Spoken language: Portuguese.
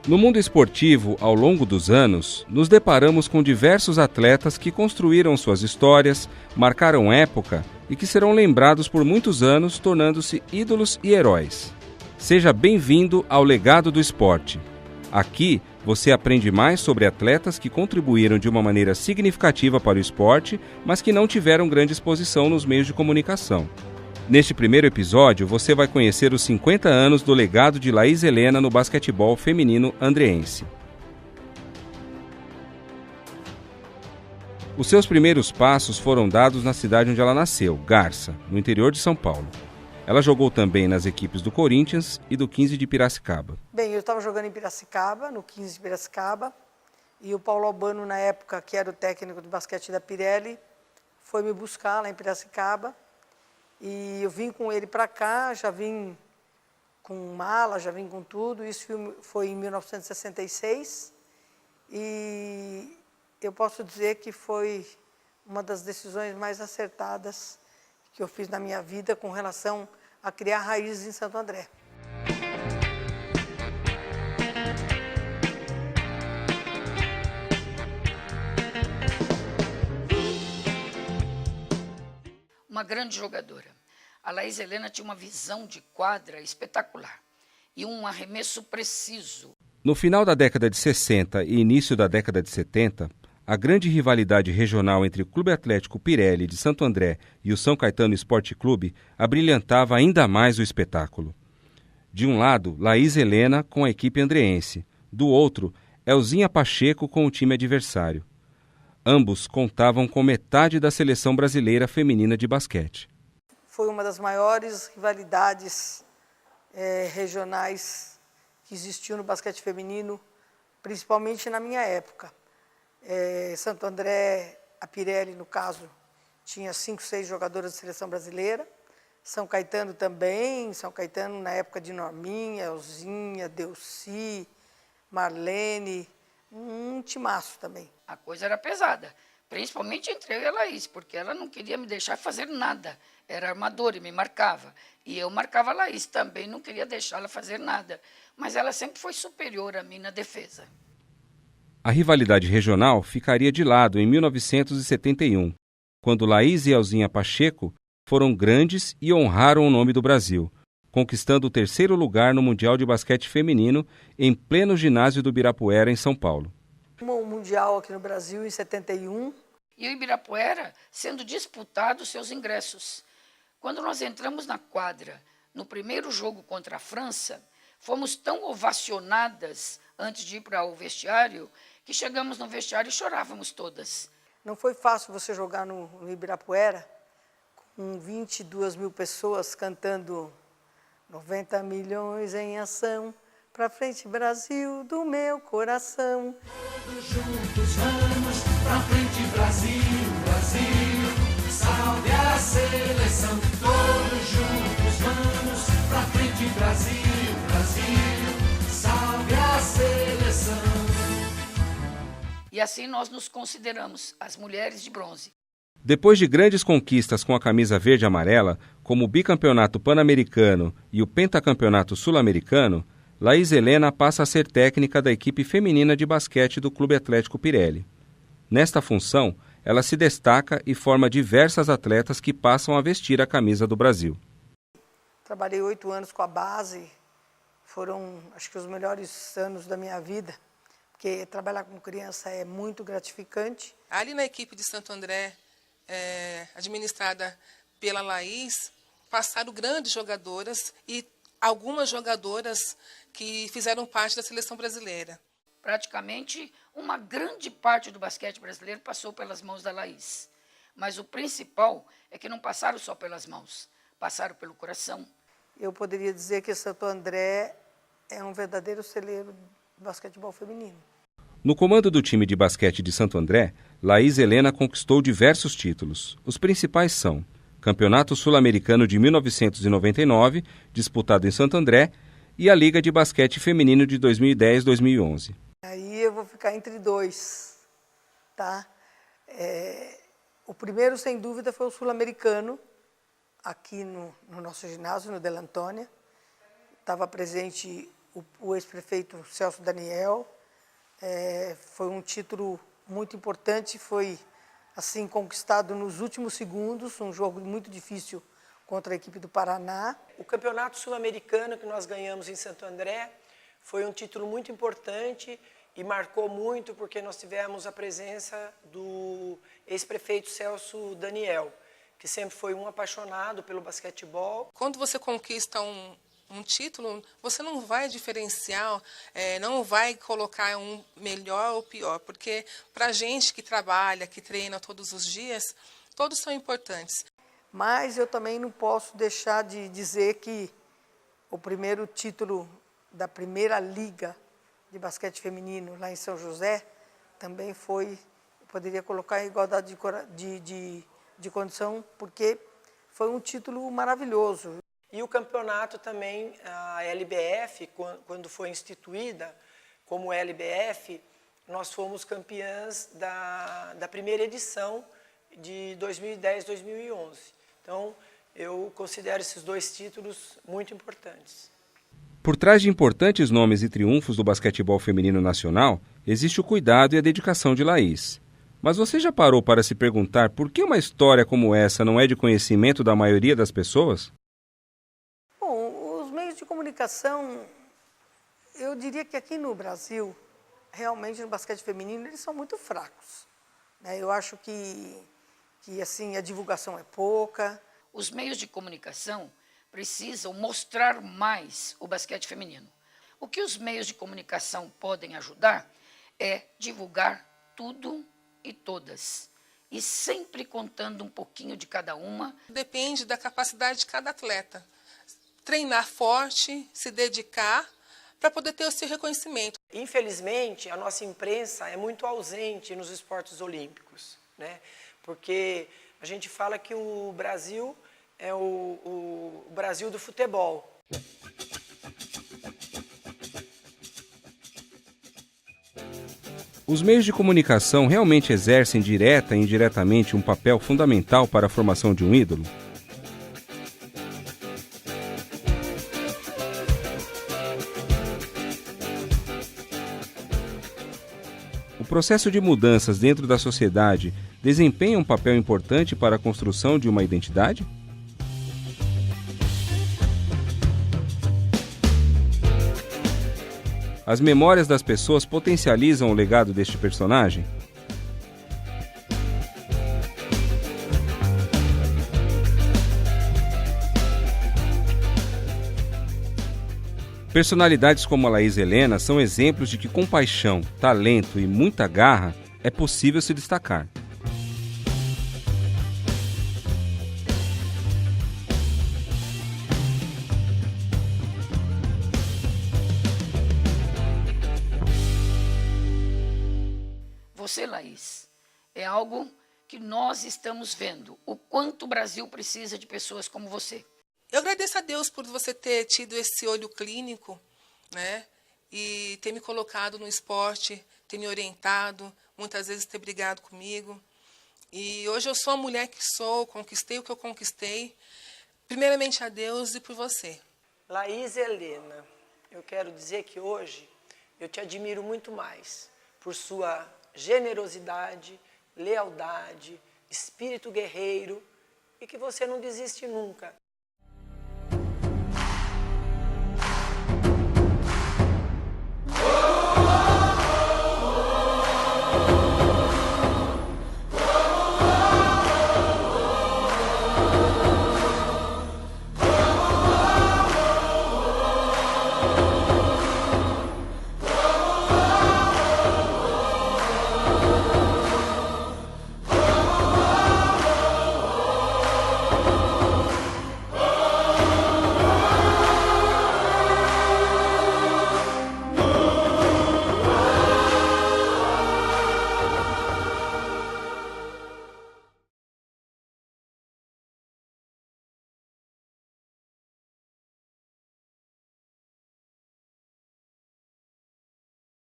No mundo esportivo, ao longo dos anos, nos deparamos com diversos atletas que construíram suas histórias, marcaram época e que serão lembrados por muitos anos, tornando-se ídolos e heróis. Seja bem-vindo ao Legado do Esporte. Aqui você aprende mais sobre atletas que contribuíram de uma maneira significativa para o esporte, mas que não tiveram grande exposição nos meios de comunicação. Neste primeiro episódio, você vai conhecer os 50 anos do legado de Laís Helena no basquetebol feminino andreense. Os seus primeiros passos foram dados na cidade onde ela nasceu, Garça, no interior de São Paulo. Ela jogou também nas equipes do Corinthians e do 15 de Piracicaba. Bem, eu estava jogando em Piracicaba, no 15 de Piracicaba, e o Paulo Albano, na época, que era o técnico de basquete da Pirelli, foi me buscar lá em Piracicaba. E eu vim com ele para cá, já vim com mala, já vim com tudo. Isso foi em 1966. E eu posso dizer que foi uma das decisões mais acertadas que eu fiz na minha vida com relação a criar raízes em Santo André. Uma grande jogadora. A Laís Helena tinha uma visão de quadra espetacular e um arremesso preciso. No final da década de 60 e início da década de 70, a grande rivalidade regional entre o Clube Atlético Pirelli de Santo André e o São Caetano Esporte Clube abrilhantava ainda mais o espetáculo. De um lado, Laís Helena com a equipe andreense, do outro, Elzinha Pacheco com o time adversário. Ambos contavam com metade da seleção brasileira feminina de basquete. Foi uma das maiores rivalidades regionais que existiu no basquete feminino, principalmente na minha época. Santo André, a Pirelli, no caso, tinha 5, 6 jogadoras de seleção brasileira. São Caetano também, São Caetano na época de Norminha, Elzinha, Delci, Marlene, um timaço também. A coisa era pesada, principalmente entre eu e a Laís, porque ela não queria me deixar fazer nada. Era armadora e me marcava. E eu marcava a Laís também, não queria deixá-la fazer nada. Mas ela sempre foi superior a mim na defesa. A rivalidade regional ficaria de lado em 1971, quando Laís e Elzinha Pacheco foram grandes e honraram o nome do Brasil, conquistando o 3º lugar no Mundial de Basquete Feminino em pleno ginásio do Ibirapuera, em São Paulo. O Mundial aqui no Brasil em 71. E o Ibirapuera sendo disputado seus ingressos. Quando nós entramos na quadra, no primeiro jogo contra a França, fomos tão ovacionadas antes de ir para o vestiário, que chegamos no vestiário e chorávamos todas. Não foi fácil você jogar no Ibirapuera, com 22 mil pessoas cantando 90 milhões em ação, pra frente Brasil do meu coração. Todos juntos vamos, pra frente Brasil, Brasil, salve a seleção. Todos juntos vamos, pra frente Brasil, Brasil, salve a seleção. E assim nós nos consideramos as mulheres de bronze. Depois de grandes conquistas com a camisa verde e amarela, como o bicampeonato pan-americano e o pentacampeonato sul-americano, Laís Helena passa a ser técnica da equipe feminina de basquete do Clube Atlético Pirelli. Nesta função, ela se destaca e forma diversas atletas que passam a vestir a camisa do Brasil. Trabalhei 8 anos com a base, foram, acho que, os melhores anos da minha vida, porque trabalhar com criança é muito gratificante. Ali na equipe de Santo André, administrada pela Laís, passaram grandes jogadoras e algumas jogadoras que fizeram parte da seleção brasileira. Praticamente, uma grande parte do basquete brasileiro passou pelas mãos da Laís. Mas o principal é que não passaram só pelas mãos, passaram pelo coração. Eu poderia dizer que Santo André é um verdadeiro celeiro do basquetebol feminino. No comando do time de basquete de Santo André, Laís Helena conquistou diversos títulos. Os principais são Campeonato Sul-Americano de 1999, disputado em Santo André, e a Liga de Basquete Feminino de 2010-2011. Aí eu vou ficar entre dois, tá? O primeiro, sem dúvida, foi o Sul-Americano, aqui no nosso ginásio, no Della Antônia. Estava presente o ex-prefeito Celso Daniel. Foi um título muito importante, foi assim conquistado nos últimos segundos, um jogo muito difícil contra a equipe do Paraná. O Campeonato Sul-Americano que nós ganhamos em Santo André foi um título muito importante e marcou muito porque nós tivemos a presença do ex-prefeito Celso Daniel, que sempre foi um apaixonado pelo basquetebol. Quando você conquista um título, você não vai diferenciar, não vai colocar um melhor ou pior, porque para a gente que trabalha, que treina todos os dias, todos são importantes. Mas eu também não posso deixar de dizer que o primeiro título da primeira liga de basquete feminino lá em São José também foi, eu poderia colocar em igualdade de condição, porque foi um título maravilhoso. E o campeonato também, a LBF, quando foi instituída como LBF, nós fomos campeãs da primeira edição de 2010-2011. Então, eu considero esses dois títulos muito importantes. Por trás de importantes nomes e triunfos do basquetebol feminino nacional, existe o cuidado e a dedicação de Laís. Mas você já parou para se perguntar por que uma história como essa não é de conhecimento da maioria das pessoas? Bom, os meios de comunicação, eu diria que aqui no Brasil, realmente no basquete feminino, eles são muito fracos. Eu acho que assim, a divulgação é pouca. Os meios de comunicação precisam mostrar mais o basquete feminino. O que os meios de comunicação podem ajudar é divulgar tudo e todas, e sempre contando um pouquinho de cada uma. Depende da capacidade de cada atleta. Treinar forte, se dedicar, para poder ter o seu reconhecimento. Infelizmente, a nossa imprensa é muito ausente nos esportes olímpicos, né? Porque a gente fala que o Brasil é o Brasil do futebol. Os meios de comunicação realmente exercem direta e indiretamente um papel fundamental para a formação de um ídolo? O processo de mudanças dentro da sociedade desempenha um papel importante para a construção de uma identidade? As memórias das pessoas potencializam o legado deste personagem? Personalidades como a Laís Helena são exemplos de que com paixão, talento e muita garra é possível se destacar. Você, Laís, é algo que nós estamos vendo, o quanto o Brasil precisa de pessoas como você. Eu agradeço a Deus por você ter tido esse olho clínico, né? E ter me colocado no esporte, ter me orientado, muitas vezes ter brigado comigo. E hoje eu sou a mulher que sou, conquistei o que eu conquistei, primeiramente a Deus e por você. Laís Helena, eu quero dizer que hoje eu te admiro muito mais por sua generosidade, lealdade, espírito guerreiro e que você não desiste nunca